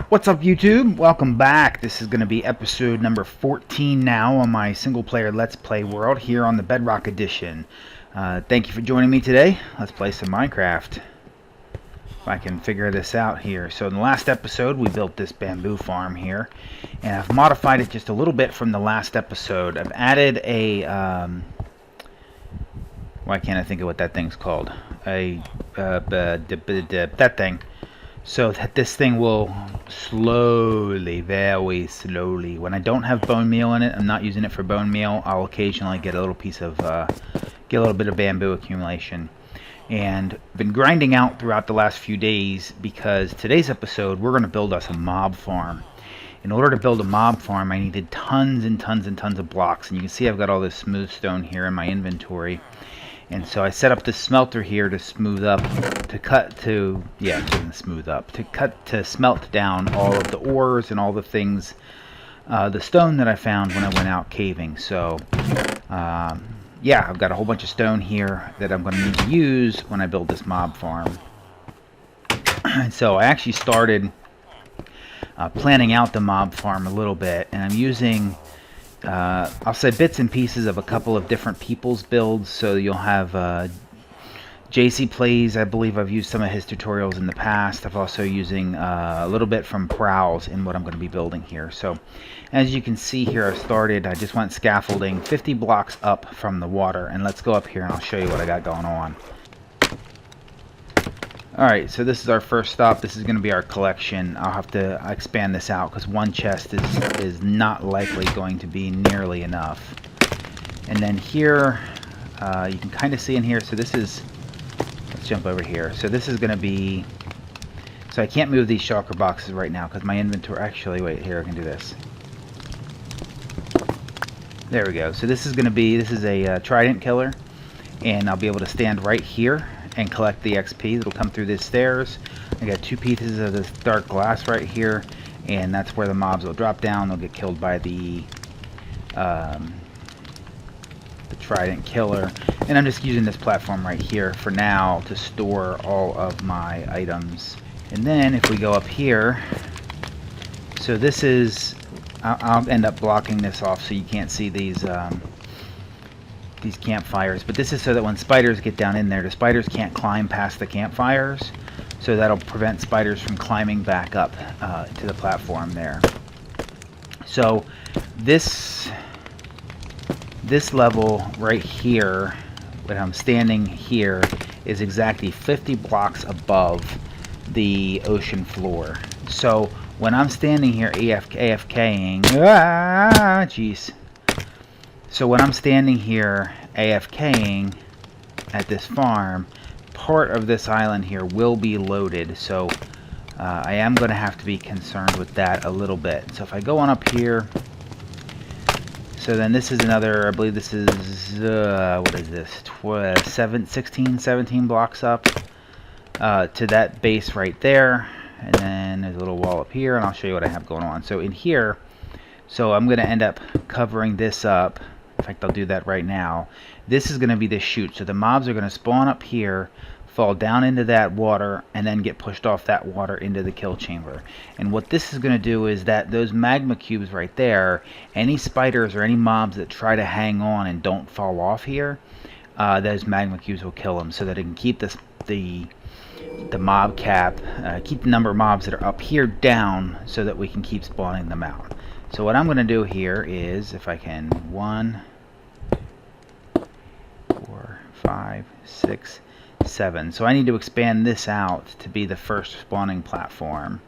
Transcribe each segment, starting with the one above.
What's up, YouTube? Welcome back. This is going to be episode number 14 now on my single player Let's Play world here on the Bedrock edition. Thank you for joining me today. Let's play some Minecraft. If I can figure this out here. So in the last episode we built this bamboo farm here, and I've modified it just a little bit from the last episode. I've added a why can't I think of what that thing's called? That thing. So that this thing will slowly, very slowly, when I don't have bone meal in it, I'm not using it for bone meal, I'll occasionally get a little piece of, get a little bit of bamboo accumulation. And been grinding out throughout the last few days because today's episode we're going to build us a mob farm. In order to build a mob farm I needed tons and tons and tons of blocks, and you can see I've got all this smooth stone here in my inventory. And so I set up this smelter here to smooth up, to smelt down all of the ores and all the things, the stone that I found when I went out caving. So, yeah, I've got a whole bunch of stone here that I'm going to need to use when I build this mob farm. And so I actually started planning out the mob farm a little bit, and I'm using I'll say bits and pieces of a couple of different people's builds. So you'll have JC Plays. I believe I've used some of his tutorials in the past. I've also using a little bit from Prowls in what I'm going to be building here. So as you can see here, I just went scaffolding 50 blocks up from the water, and let's go up here and I'll show you what I got going on. Alright, so this is our first stop. This is going to be our collection. I'll have to expand this out because one chest is not likely going to be nearly enough. And then here, you can kind of see in here, so this is, let's jump over here. So this is going to be, so I can't move these shulker boxes right now because my inventory, actually, wait, here, I can do this. There we go. So this is going to be, this is a trident killer, and I'll be able to stand right here and collect the XP that'll come through these stairs. I got 2 pieces of this dark glass right here, and that's where the mobs will drop down. They'll get killed by the trident killer. And I'm just using this platform right here for now to store all of my items. And then if we go up here, so this is, I'll end up blocking this off so you can't see these campfires, but this is so that when spiders get down in there, the spiders can't climb past the campfires, so that'll prevent spiders from climbing back up to the platform there. So this level right here, when I'm standing here, is exactly 50 blocks above the ocean floor. So when I'm standing here AFKing, jeez. So when I'm standing here AFKing at this farm, part of this island here will be loaded. So I am going to have to be concerned with that a little bit. So if I go on up here, so then this is another, I believe this is, what is this, 16, 17 blocks up to that base right there. And then there's a little wall up here, and I'll show you what I have going on. So in here, so I'm going to end up covering this up. In fact, I'll do that right now. This is going to be the chute. So the mobs are going to spawn up here, fall down into that water, and then get pushed off that water into the kill chamber. And what this is going to do is that those magma cubes right there, any spiders or any mobs that try to hang on and don't fall off here, those magma cubes will kill them, so that it can keep the mob cap, keep the number of mobs that are up here down, so that we can keep spawning them out. So what I'm going to do here is, if I can, 1, 4, 5, 6, 7. So I need to expand this out to be the first spawning platform.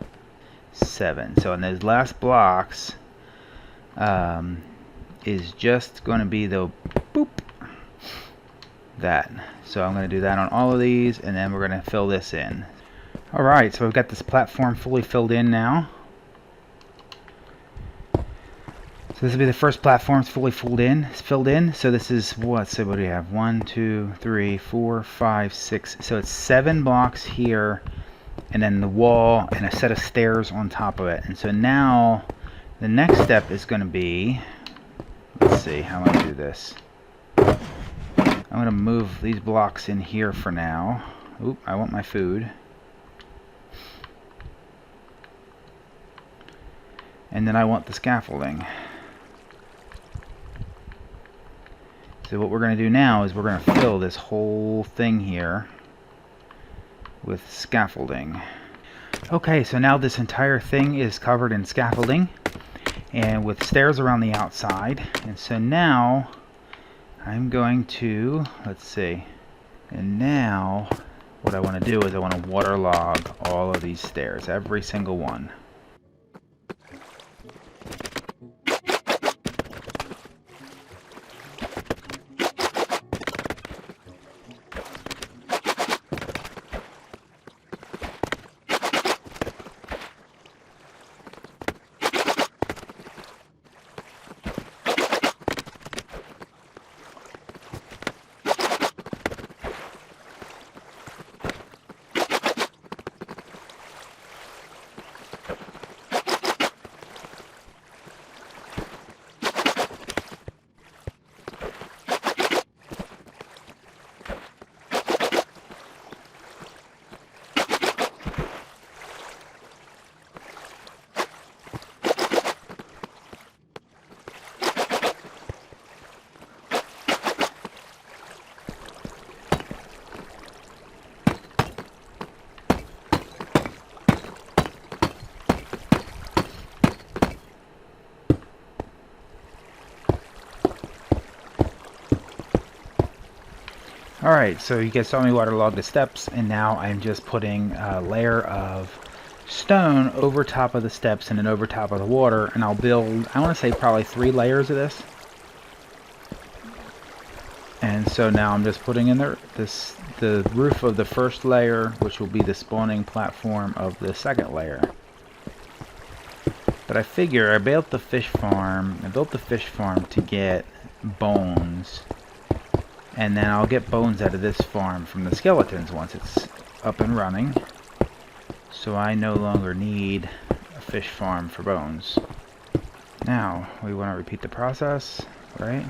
7. So in those last blocks is just going to be the boop, that. So I'm going to do that on all of these, and then we're going to fill this in. Alright, so we've got this platform fully filled in now. So this will be the first platform fully filled in. So this is what? So what do we have? 1, 2, 3, 4, 5, 6. So it's 7 blocks here, and then the wall and a set of stairs on top of it. And so now the next step is going to be, let's see how I do this. I'm going to move these blocks in here for now. Oop, I want my food. And then I want the scaffolding. So what we're going to do now is we're going to fill this whole thing here with scaffolding. Okay, so now this entire thing is covered in scaffolding and with stairs around the outside. And so now I'm going to, let's see, and now what I want to do is I want to waterlog all of these stairs, every single one. Alright, so you guys saw me waterlog the steps, and now I'm just putting a layer of stone over top of the steps and then over top of the water, and I'll build, I want to say probably 3 layers of this. And so now I'm just putting in the roof of the first layer, which will be the spawning platform of the second layer. But I figure I built the fish farm to get bones. And then I'll get bones out of this farm from the skeletons once it's up and running. So I no longer need a fish farm for bones. Now, we want to repeat the process, right?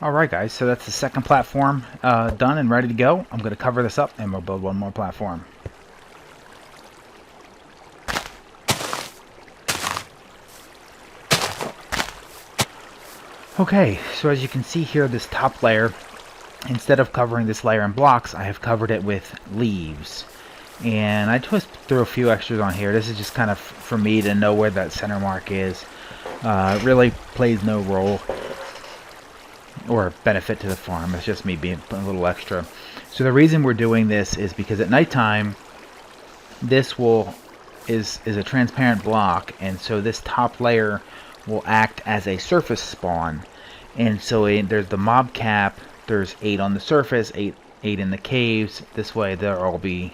Alright guys, so that's the second platform done and ready to go. I'm going to cover this up and we'll build one more platform. Okay, so as you can see here, this top layer, instead of covering this layer in blocks, I have covered it with leaves. And I just threw a few extras on here. This is just kind of for me to know where that center mark is. It really plays no role or benefit to the farm. It's just me being a little extra. So the reason we're doing this is because at nighttime this is a transparent block, and so this top layer will act as a surface spawn. And so there's the mob cap, there's 8 on the surface, 8 in the caves. This way they'll all be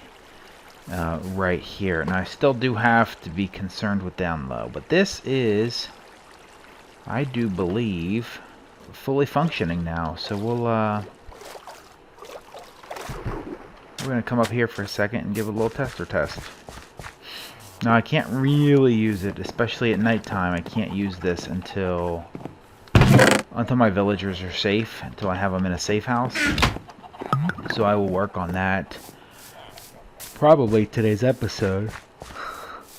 right here. Now I still do have to be concerned with down low, but this is, I do believe, fully functioning now. So we're gonna come up here for a second and give a little tester test. Now I can't really use it, especially at nighttime. I can't use this until my villagers are safe, until I have them in a safe house. So I will work on that probably today's episode.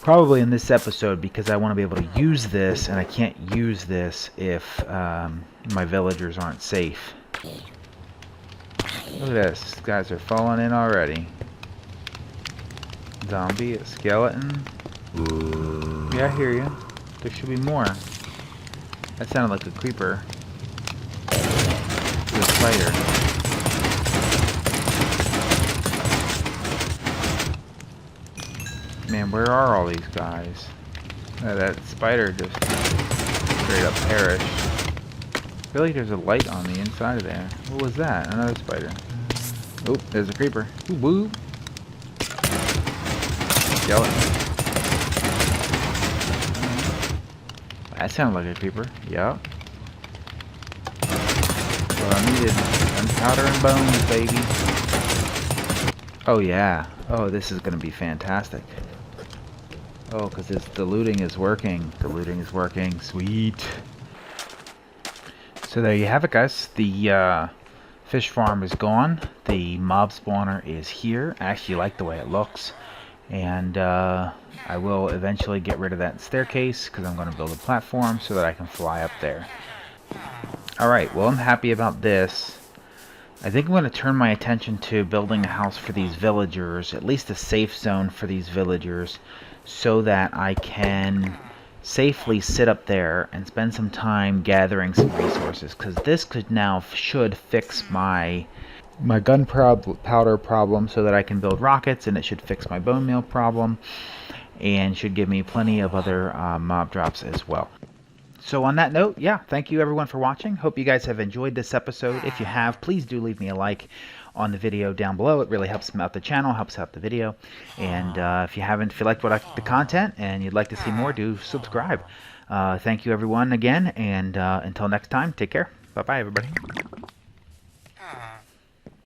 Probably in this episode, because I want to be able to use this, and I can't use this if my villagers aren't safe. Look at this. These guys are falling in already. Zombie, a skeleton. Yeah, I hear you. There should be more. That sounded like a creeper. A spider. Man, where are all these guys? That spider just straight up perished. I feel like there's a light on the inside of there. What was that? Another spider. Oh, there's a creeper. Ooh, woo! Kill it. That sounded like a creeper. Yup. Well, I needed gunpowder and bones, baby. Oh yeah. Oh, this is gonna be fantastic. Oh, because the looting is working. The looting is working. Sweet. So there you have it, guys. The fish farm is gone. The mob spawner is here. I actually like the way it looks. And I will eventually get rid of that staircase because I'm going to build a platform so that I can fly up there. Alright, well, I'm happy about this. I think I'm going to turn my attention to building a house for these villagers, at least a safe zone for these villagers, so that I can safely sit up there and spend some time gathering some resources, because this should fix my gunpowder problem so that I can build rockets, and it should fix my bone meal problem, and should give me plenty of other mob drops as well. So on that note, yeah, thank you everyone for watching. Hope you guys have enjoyed this episode. If you have, please do leave me a like on the video down below. It really helps out the channel, helps out the video. And if you liked the content and you'd like to see more, do subscribe. Thank you everyone again, and until next time, take care. Bye-bye, everybody.